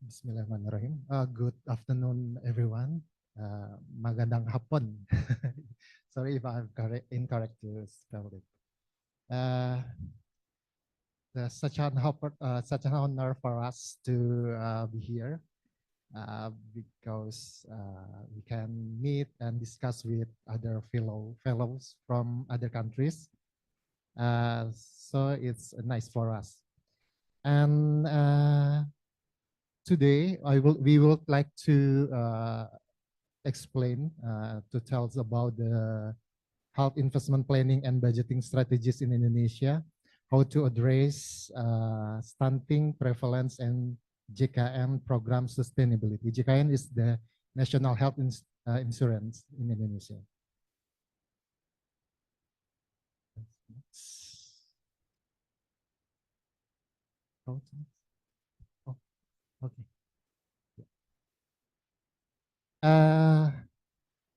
Bismillahirrahmanirrahim. Good afternoon, everyone. Magandang hapon. Sorry if I'm incorrect to spell it. Uh, such an honor for us to be here because we can meet and discuss with other fellows from other countries. So it's nice for us. And today we would like to explain to tell us about the health investment planning and budgeting strategies in Indonesia, how to address stunting prevalence and JKN program sustainability. JKN is the National Health Insurance in Indonesia. Oh, okay.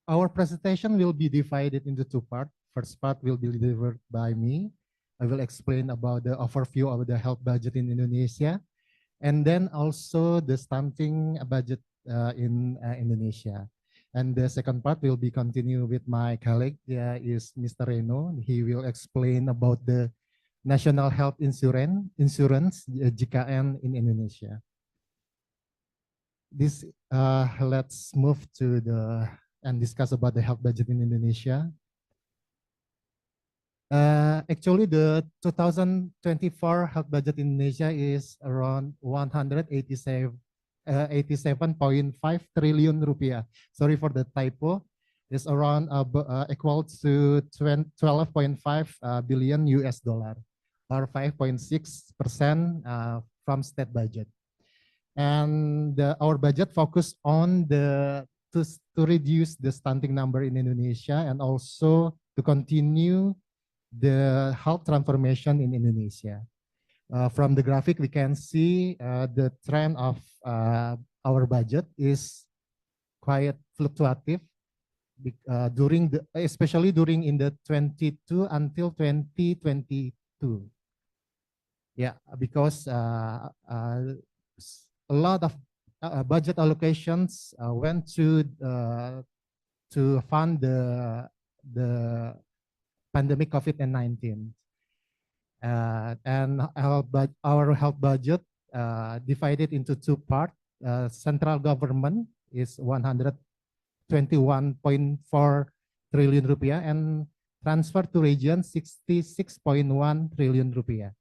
Our presentation will be divided into two parts. First part will be delivered by me. I will explain about the overview of the health budget in Indonesia, and then also the stunting budget in Indonesia. And the second part will be continue with my colleague, is Mr. Reno. He will explain about the National Health Insurance JKN in Indonesia. Let's move to and discuss about the health budget in Indonesia. Actually, the 2024 health budget in Indonesia is around 187.5 trillion rupiah. Sorry for the typo. It's around equal to 12.5 billion US dollar, or 5.6% from state budget. And our budget focus on to reduce the stunting number in Indonesia and also to continue the health transformation in Indonesia. From the graphic, we can see the trend of our budget is quite fluctuative especially during in the 22 until 2022. Yeah, because a lot of budget allocations went to fund the pandemic COVID-19. And our health budget divided into two parts. Central government is 121.4 trillion rupiah and transfer to region 66.1 trillion rupiah.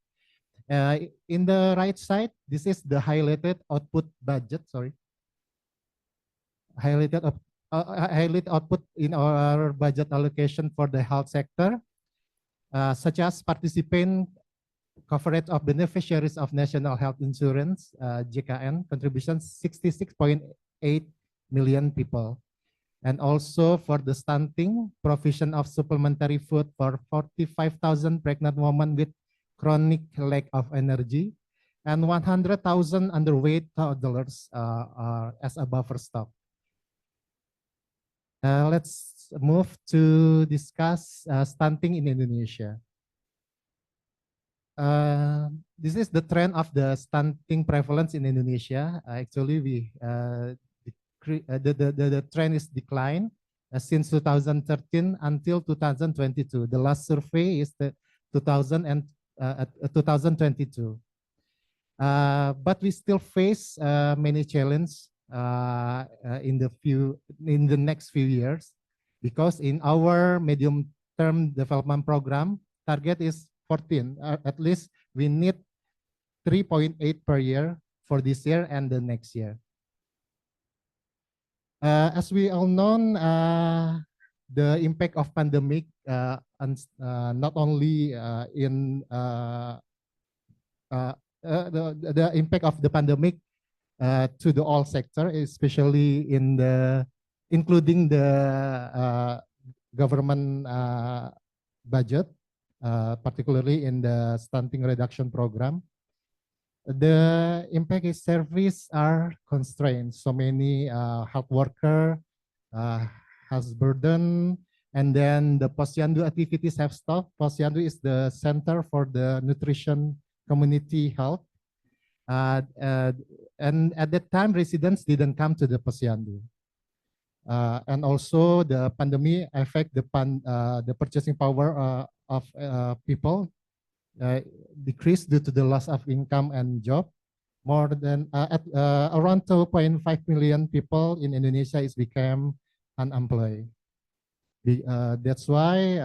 In the right side, this is the highlighted output budget, highlighted output in our budget allocation for the health sector, such as participant coverage of beneficiaries of National Health Insurance, JKN, contribution 66.8 million people. And also for the stunting, provision of supplementary food for 45,000 pregnant women with chronic lack of energy, and 100,000 underweight toddlers as a buffer stock. Let's move to discuss stunting in Indonesia. This is the trend of the stunting prevalence in Indonesia. Actually, the trend is decline since 2013 until 2022. The last survey is the 2022. But we still face many challenges in the next few years, because in our medium-term development program, target is 14. At least we need 3.8 per year for this year and the next year. As we all know, the impact of pandemic, not only in the impact of the pandemic to the all sector, especially including the government budget, particularly in the stunting reduction program. The impact is service are constrained. So many health worker has burden, and then the Posyandu activities have stopped. Posyandu is the center for the nutrition community health. Uh, uh, and at that time, residents didn't come to the Posyandu. And also the pandemic affect the purchasing power of people decreased due to the loss of income and job. More than around 2.5 million people in Indonesia is became unemployed. That's why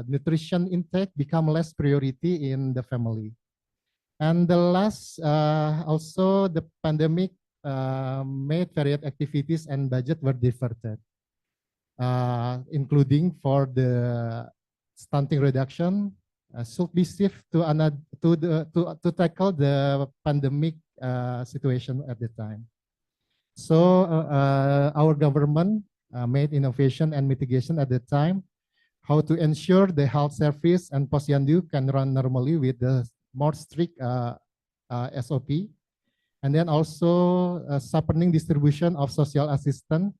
nutrition intake become less priority in the family. And the last, also the pandemic made various activities and budget were diverted, including for the stunting reduction, should be shift to another to tackle the pandemic situation at the time. So our government made innovation and mitigation at the time, how to ensure the health service and Posyandu can run normally with the more strict SOP, and then also sharpening distribution of social assistance,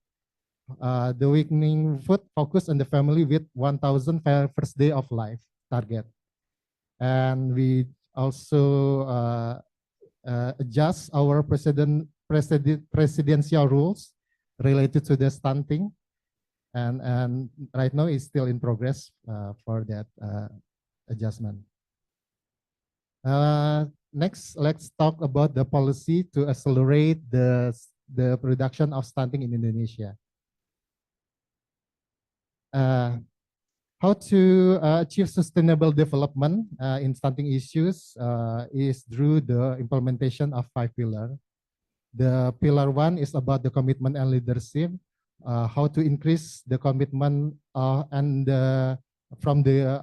the weakening food focus on the family with 1,000 first day of life target. And we also adjust our presidential rules related to the stunting, and right now it's still in progress for that adjustment. Next, let's talk about the policy to accelerate the production of stunting in Indonesia. How to achieve sustainable development in stunting issues is through the implementation of 5 pillars. The pillar 1 is about the commitment and leadership, how to increase the commitment and from the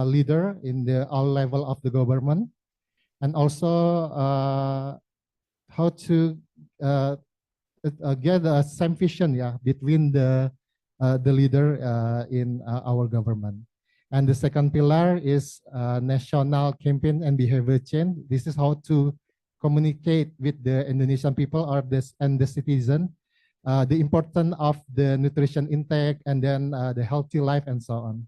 leader in the all level of the government, and also how to get a same vision, between the leader in our government. And the second pillar is national campaign and behavior change. This is how to communicate with the Indonesian people and the citizen the importance of the nutrition intake, and then the healthy life and so on.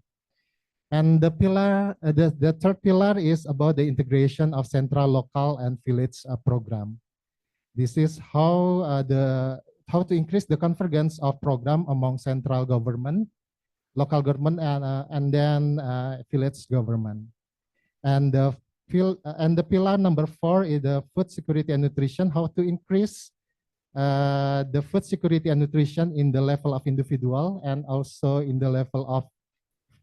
And the pillar, the third pillar is about the integration of central, local, and village program. This is how to increase the convergence of program among central government, local government, and then village government. And the pillar number 4 is the food security and nutrition, how to increase the food security and nutrition in the level of individual, and also in the level of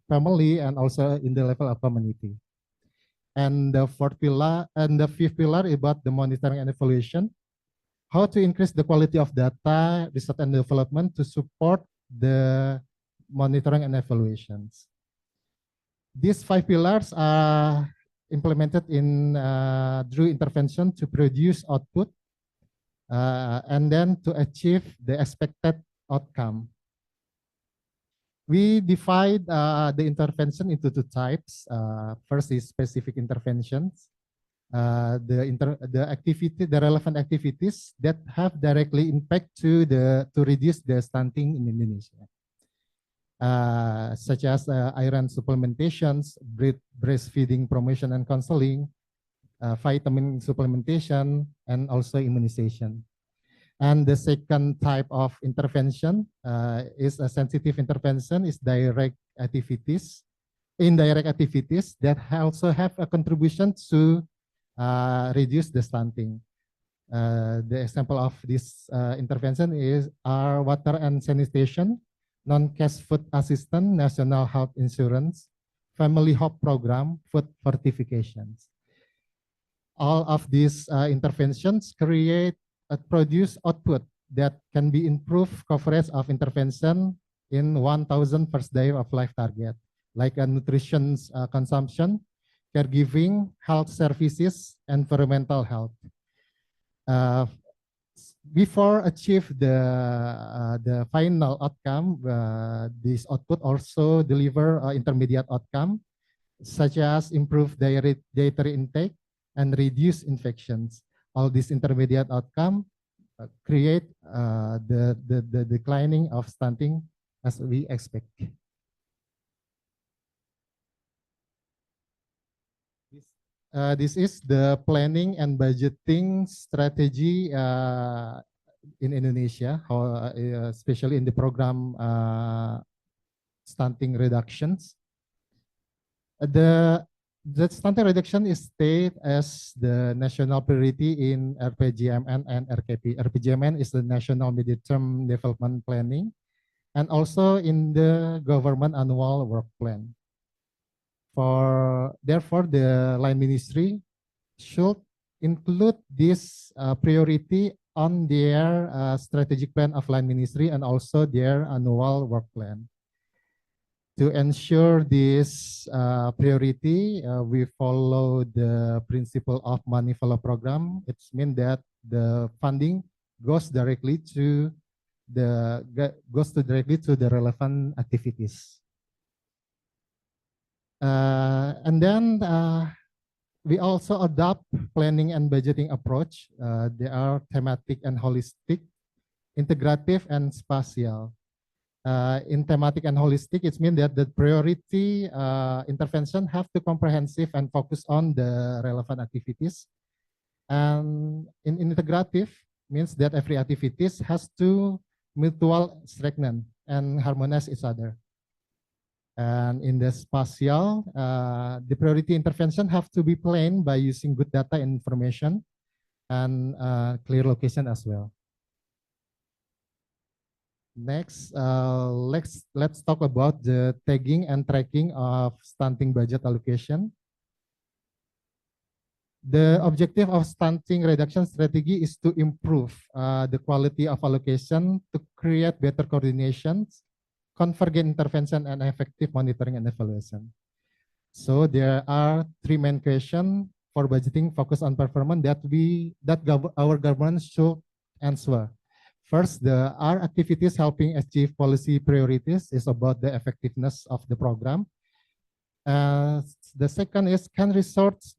family, and also in the level of community. And the fourth pillar and the fifth pillar is about the monitoring and evaluation, how to increase the quality of data, research and development to support the monitoring and evaluations. These 5 pillars are implemented in through intervention to produce output, and then to achieve the expected outcome. We divide the intervention into 2 types. First is specific interventions, the relevant activities that have directly impact to reduce the stunting in Indonesia, such as iron supplementations, breastfeeding promotion and counseling, vitamin supplementation, and also immunization. And the second type of intervention is a sensitive intervention, is indirect activities that also have a contribution to reduce the stunting. The example of this intervention are water and sanitation, non-cash food assistance, national health insurance, family hope program, food fortifications. All of these interventions produce output that can be improved coverage of intervention in 1,000 first day of life target, like a nutrition consumption, caregiving, health services, environmental health. Before achieve the final outcome, this output also deliver intermediate outcome, such as improved dietary intake and reduce infections. All these intermediate outcome create the declining of stunting as we expect. This is the planning and budgeting strategy in Indonesia, especially in the program stunting reductions. The stunting reduction is stated as the national priority in RPJMN and RKP. RPJMN is the National Mid-Term Development Planning, and also in the government annual work plan. Therefore, the line ministry should include this priority on their strategic plan of line ministry and also their annual work plan. To ensure this priority, we follow the principle of money follow program. It means that the funding goes directly to the relevant activities. And then we also adopt planning and budgeting approach. They are thematic and holistic, integrative and spatial. In thematic and holistic, it means that the priority intervention have to comprehensive and focus on the relevant activities. And in integrative means that every activities has to mutual strengthen and harmonize each other. And in the spatial, the priority intervention have to be planned by using good data and information and clear location as well. Next, let's talk about the tagging and tracking of stunting budget allocation. The objective of stunting reduction strategy is to improve the quality of allocation, to create better coordination, convergent intervention, and effective monitoring and evaluation. So there are three main questions for budgeting focus on performance that our government should answer. First, are activities helping achieve policy priorities is about the effectiveness of the program. The second is, can resources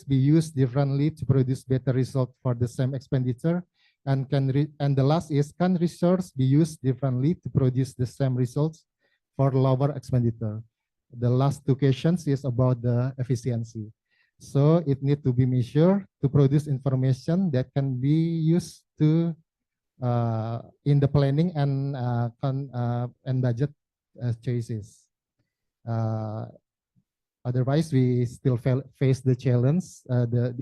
be used differently to produce better results for the same expenditure? And the last is, can resource be used differently to produce the same results for lower expenditure? The last two questions is about the efficiency. So it needs to be measured to produce information that can be used to in the planning and budget choices. Otherwise, we still face the challenge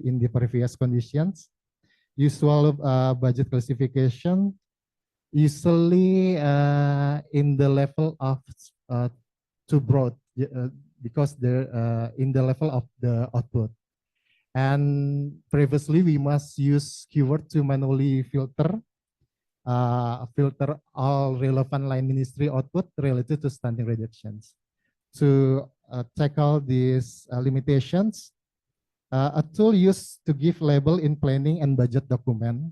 in the previous conditions. Usual budget classification usually in the level of too broad because they're in the level of the output. And previously, we must use keyword to manually filter all relevant line ministry output related to stunting reductions. To tackle these limitations, a tool used to give label in planning and budget document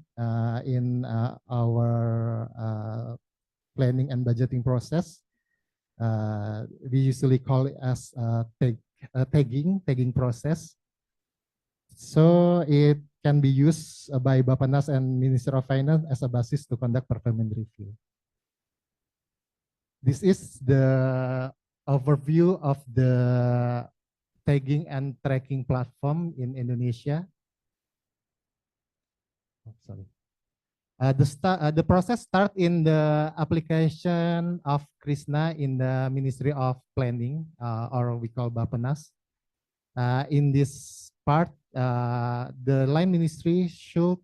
in our planning and budgeting process. We usually call it as tagging process. So it can be used by Bappenas and Minister of Finance as a basis to conduct performance review. This is the overview of the tagging and tracking platform in Indonesia. Oh, sorry. The process start in the application of Krishna in the Ministry of Planning, or we call Bappenas. In this part, the line ministry should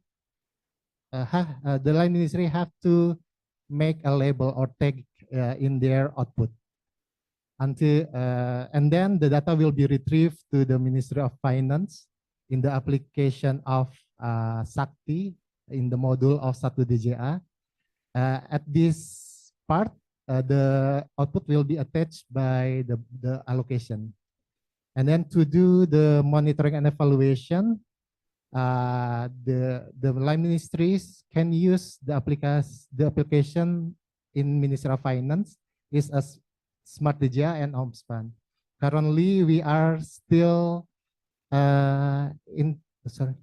have to make a label or tag in their output and then the data will be retrieved to the Ministry of Finance in the application of Sakti in the module of Satu DJA. At this part, the output will be attached by the allocation. And then to do the monitoring and evaluation, the line ministries can use the application in Ministry of Finance is as Smart DJA and Omspan. Currently, we are still sorry.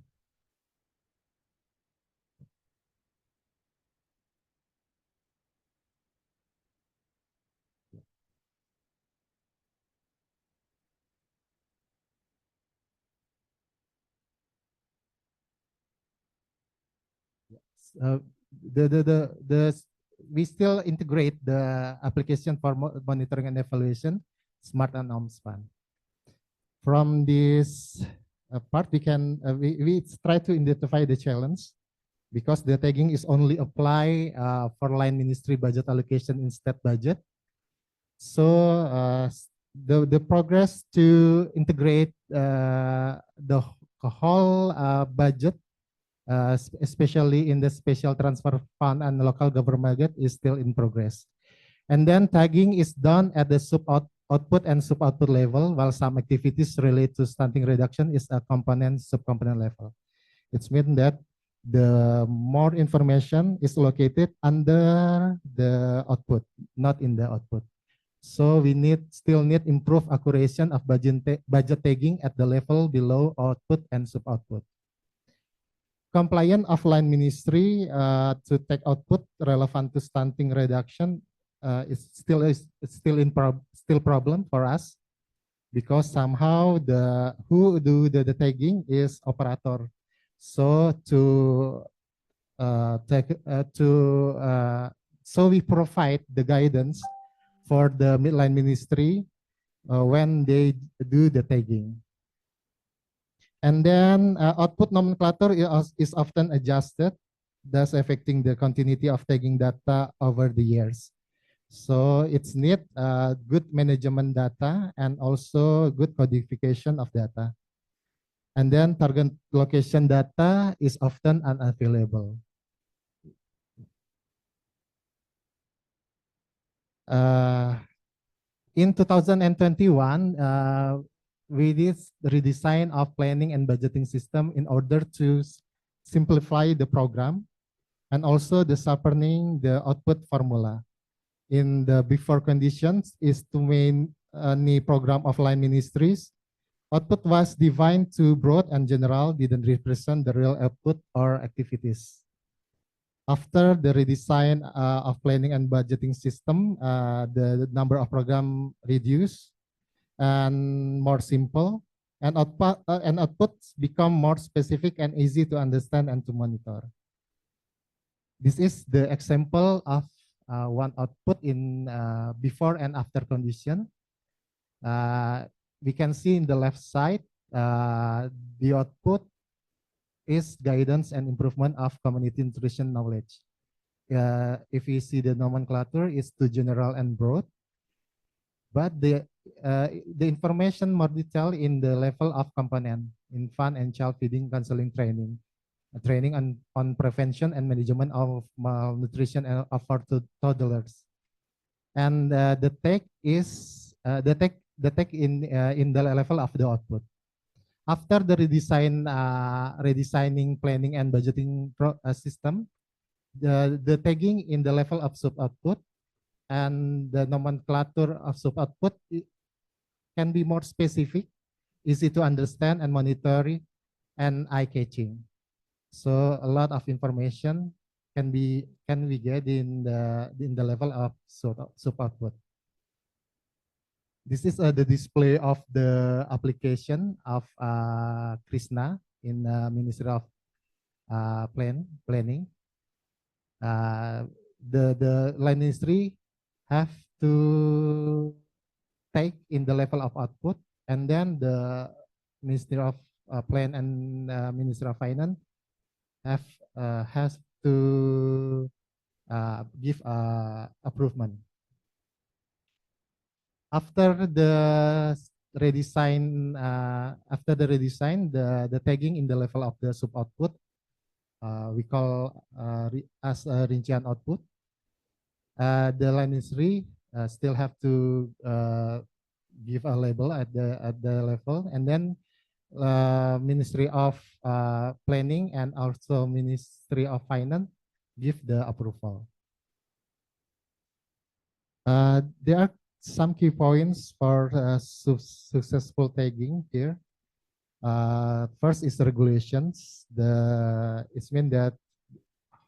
we still integrate the application for monitoring and evaluation, Smart and OMSPAN. From this part, we try to identify the challenge, because the tagging is only apply for line ministry budget allocation in state budget. So the progress to integrate the whole budget, especially in the special transfer fund and local government budget, is still in progress. And then tagging is done at the output and sub-output level, while some activities related to stunting reduction is a component, sub-component level. It means that the more information is located under the output, not in the output. So we still need improve accuracy of budget tagging at the level below output and sub-output. Compliant offline ministry to take output relevant to stunting reduction is still problem for us, because somehow who do the tagging is operator. So so we provide the guidance for the midline ministry when they do the tagging. And then output nomenclature is often adjusted, thus affecting the continuity of tagging data over the years. So it's need good management data and also good codification of data. And then target location data is often unavailable. In 2021, we did redesign of planning and budgeting system in order to simplify the program, and also the sharpening the output formula. In the before conditions is to main any program offline ministries. Output was defined too broad and general, didn't represent the real output or activities. After the redesign of planning and budgeting system, the number of program reduced and more simple, and outputs become more specific and easy to understand and to monitor. This is the example of one output in before and after condition. We can see in the left side, the output is guidance and improvement of community nutrition knowledge. If you see the nomenclature is too general and broad, but the information more detailed in the level of component, infant and child feeding counseling training, training on prevention and management of malnutrition for toddlers. And the tag is the tag in the level of the output. After the redesigning planning and budgeting system, the tagging in the level of sub output and the nomenclature of sub output can be more specific, easy to understand and monitor, and eye catching. So a lot of information can we get in the level of sub output. This is the display of the application of Krishna in Ministry of Planning. The line ministry have to take in the level of output, and then the Ministry of Plan and Ministry of Finance has to give approval. After the redesign, the tagging in the level of the sub output, we call as a rincian output. The line ministry still have to give a label at the level, and then Ministry of Planning and also Ministry of Finance give the approval. There are some key points for successful tagging here. First is regulations. It means that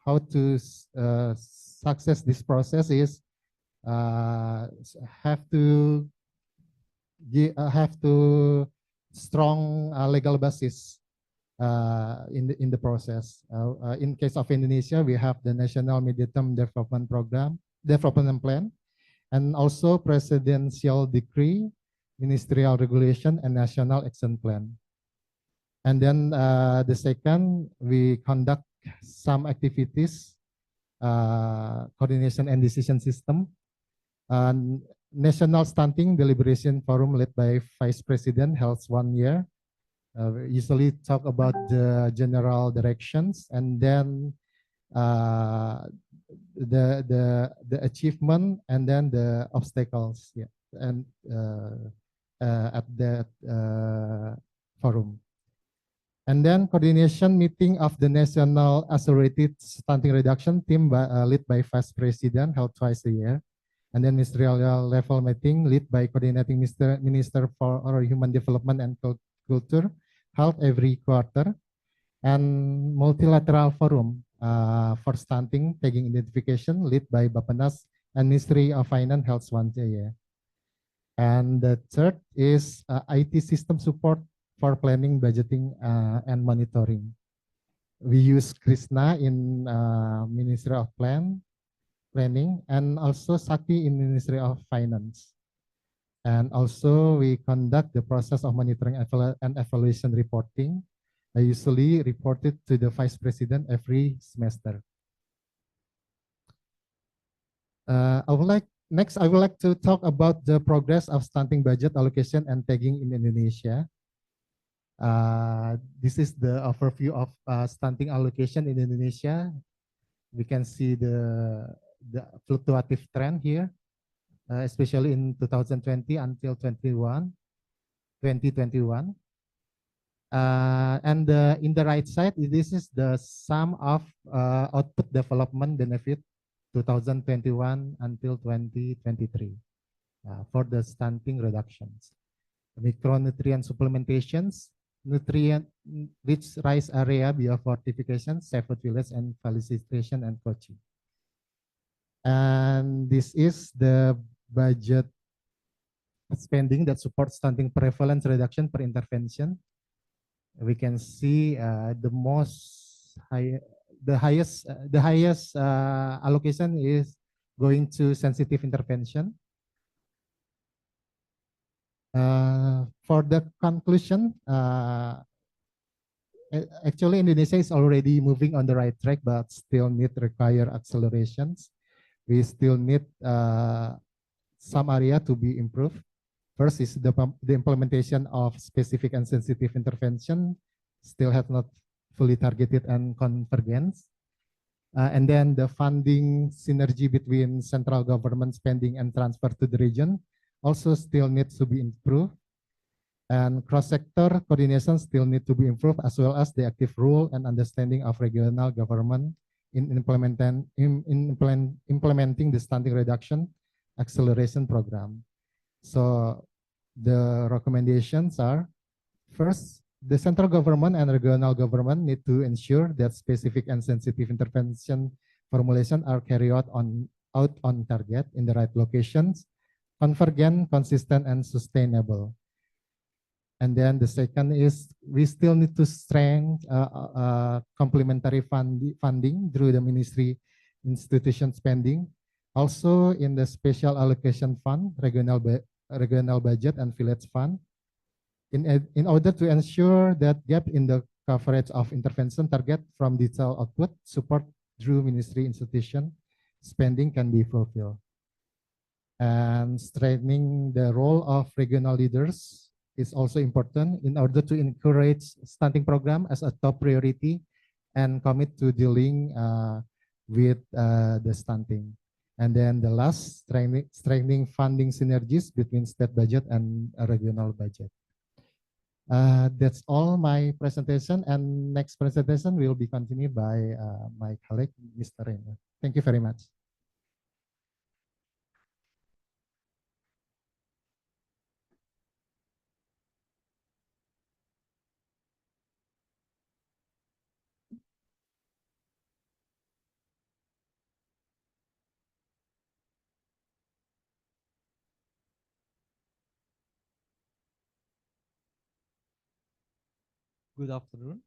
how to success this process is have to strong legal basis in the process. In case of Indonesia, we have the National Medium-Term Development Plan, and also Presidential Decree, Ministerial Regulation, and National Action Plan. And then the second, we conduct some activities, coordination and decision system, National Stunting Deliberation Forum led by Vice President held 1 year. We usually talk about the general directions, and then the achievement, and then the obstacles. Yeah, and at that forum. And then coordination meeting of the National Accelerated Stunting Reduction Team led by Vice President held twice a year. And then ministerial level meeting led by coordinating Minister for Human Development and Culture held every quarter. And multilateral forum for stunting tagging identification led by Bappenas and Ministry of Finance held once a year. And the third is IT system support for planning, budgeting, and monitoring. We use Krishna in Ministry of Planning, and also Sakti in Ministry of Finance. And also we conduct the process of monitoring and evaluation reporting. I usually report it to the Vice President every semester. Next, I would like to talk about the progress of stunting budget allocation and tagging in Indonesia. This is the overview of stunting allocation in Indonesia. We can see the fluctuative trend here, especially in 2020 until 2021. And in the right side, this is the sum of output development benefit 2021 until 2023 for the stunting reductions. Micronutrient supplementations, nutrient-rich rice area biofortification, safe food village, and facilitation and coaching. And this is the budget spending that supports stunting prevalence reduction per intervention. We can see the highest allocation is going to sensitive intervention. For the conclusion, actually Indonesia is already moving on the right track, but still require accelerations. We still need some area to be improved. First is the implementation of specific and sensitive intervention still have not fully targeted and convergence. And then the funding synergy between central government spending and transfer to the region also still needs to be improved. And cross-sector coordination still need to be improved, as well as the active role and understanding of regional government in implementing the stunting reduction acceleration program. So the recommendations are, first, the central government and regional government need to ensure that specific and sensitive intervention formulation are carried out on target in the right locations, convergent, consistent, and sustainable. And then the second is we still need to strengthen complementary funding through the ministry institution spending. Also in the special allocation fund, regional budget, and village fund, in order to ensure that gap in the coverage of intervention target from digital output support through ministry institution spending can be fulfilled. And strengthening the role of regional leaders is also important in order to encourage stunting program as a top priority and commit to dealing with the stunting. And then the last, strengthening funding synergies between state budget and regional budget. That's all my presentation, and next presentation will be continued by my colleague, Mr. Reno. Thank you very much. Good afternoon.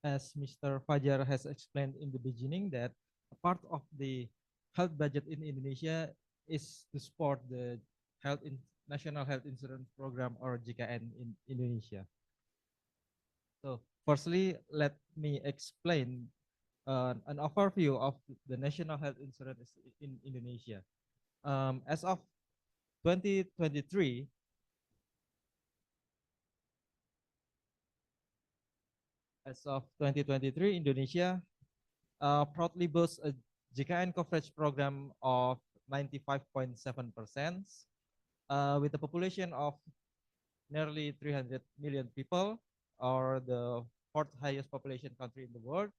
as Mr. Fajar has explained in the beginning, that a part of the health budget in Indonesia is to support the National Health Insurance Program, or JKN, in Indonesia. So, firstly, let me explain an overview of the National Health Insurance in Indonesia. As of 2023, Indonesia proudly boasts a JKN coverage program of 95.7%, with a population of nearly 300 million people, or the fourth highest population country in the world.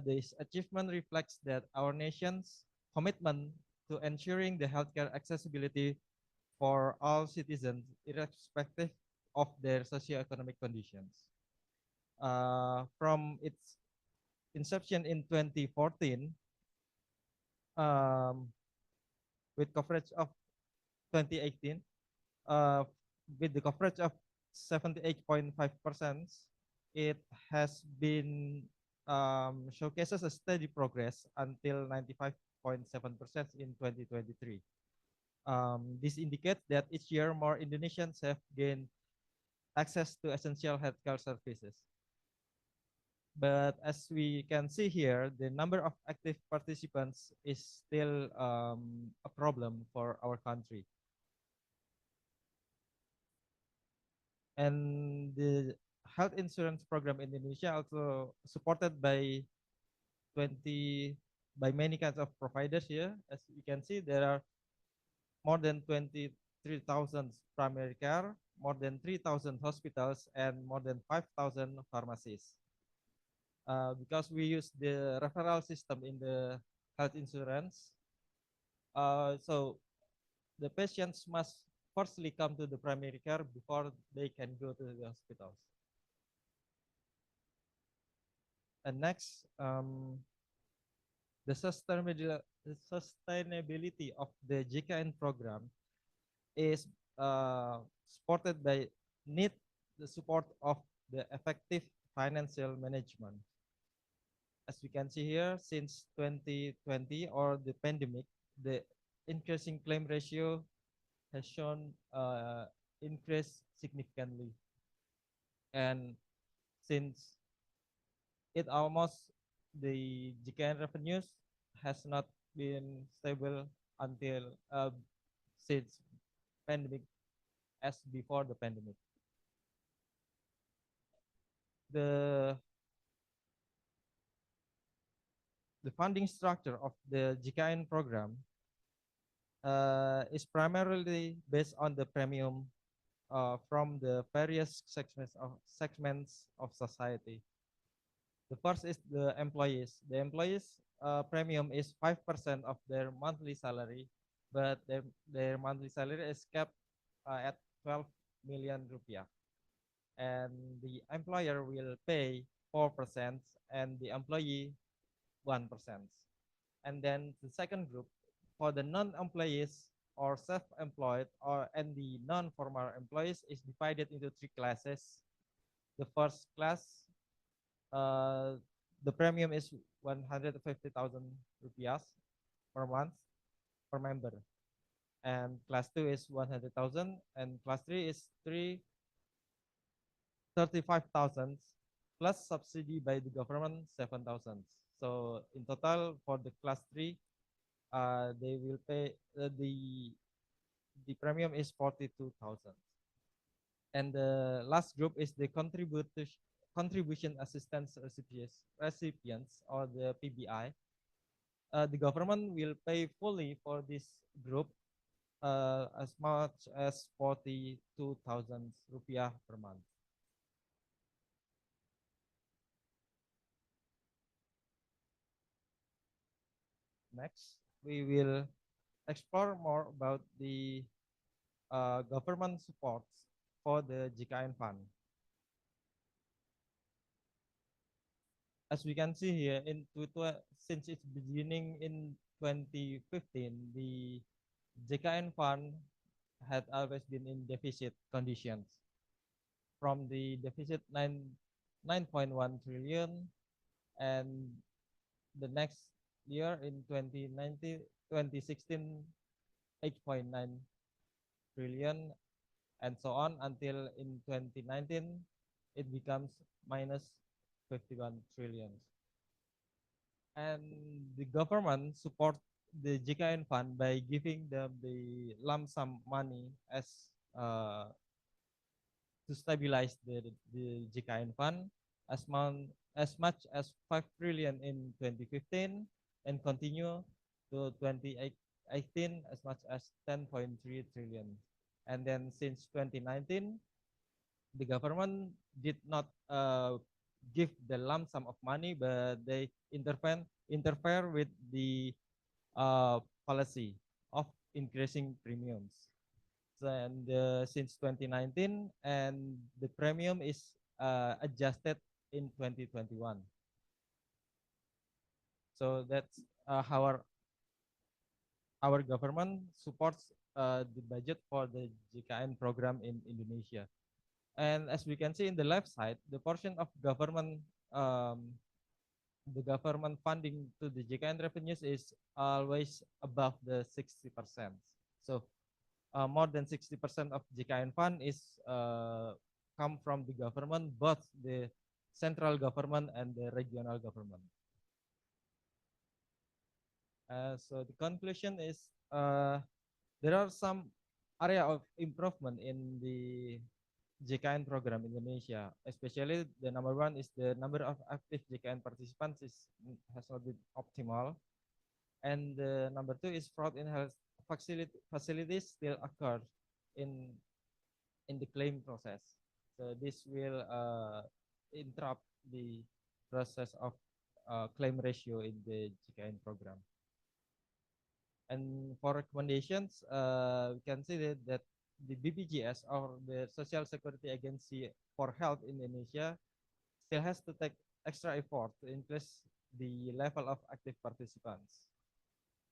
This achievement reflects that our nation's commitment to ensuring the healthcare accessibility for all citizens, irrespective of their socioeconomic conditions. From its inception in 2014, um, with coverage of 2018, uh, with the coverage of 78.5%, it has been showcases a steady progress until 95.7% in 2023. This indicates that each year more Indonesians have gained access to essential healthcare services. But as we can see here, the number of active participants is still a problem for our country. And the health insurance program in Indonesia also supported by 20 by many kinds of providers here. As you can see, there are more than 23,000 primary care, more than 3,000 hospitals, and more than 5,000 pharmacies. Because we use the referral system in the health insurance, so the patients must firstly come to the primary care before they can go to the hospitals. And next, the sustainability of the JKN program is supported by need the support of the effective financial management. As we can see here, since 2020, or the pandemic, the increasing claim ratio has shown increase significantly. And since it almost the GKN revenues has not been stable until since pandemic, as before the pandemic. The the funding structure of the GKN program is primarily based on the premium from the various segments of society. The first is the employees. The employees premium is 5% of their monthly salary, but their monthly salary is capped at 12 million rupiah. And the employer will pay 4% and the employee 1%. And then the second group, for the non-employees or self-employed and the non-formal employees, is divided into three classes. The first class, the premium is 150,000 rupiah per month per member. And class 2 is 100,000, and class 3 is 35,000 plus subsidy by the government 7,000. So in total for the class 3, they will pay the premium is 42,000. And the last group is the contribution assistance recipients, or the PBI. The government will pay fully for this group as much as 42,000 rupiah per month. Next, we will explore more about the government supports for the JKN fund. As we can see here, since its beginning in 2015, the JKN fund had always been in deficit conditions. From the deficit 9.1 trillion, and the next year in 2019, 2016, 8.9 trillion, and so on until in 2019 it becomes minus 51 trillion. And the government support the JKN fund by giving them the lump sum money as to stabilize the JKN fund as much as 5 trillion in 2015 and continue to 2018 as much as 10.3 trillion. And then since 2019, the government did not give the lump sum of money, but they interfere with the policy of increasing premiums. And since 2019, and the premium is adjusted in 2021. So that's how our government supports the budget for the JKN program in Indonesia. And as we can see in the left side, the portion of government the government funding to the JKN revenues is always above the 60%. So more than 60% of JKN fund is come from the government, both the central government and the regional government. So the conclusion is there are some area of improvement in the JKN program in Indonesia, especially the number one is the number of active JKN participants has not been optimal, and the number two is fraud in health facilities still occur in the claim process. So this will interrupt the process of claim ratio in the JKN program. And for recommendations, we can see that the BPJS or the Social Security Agency for Health in Indonesia still has to take extra effort to increase the level of active participants.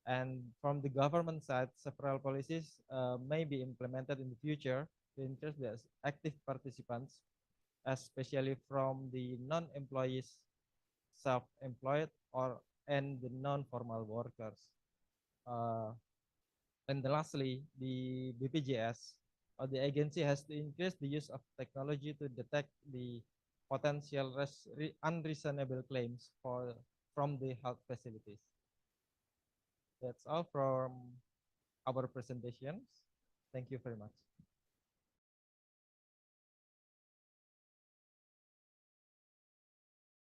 And from the government side, several policies may be implemented in the future to increase the active participants, especially from the non-employees, self-employed, and the non-formal workers. And lastly, the BPJS or the agency has to increase the use of technology to detect the potential unreasonable claims from the health facilities. That's all from our presentations. Thank you very much.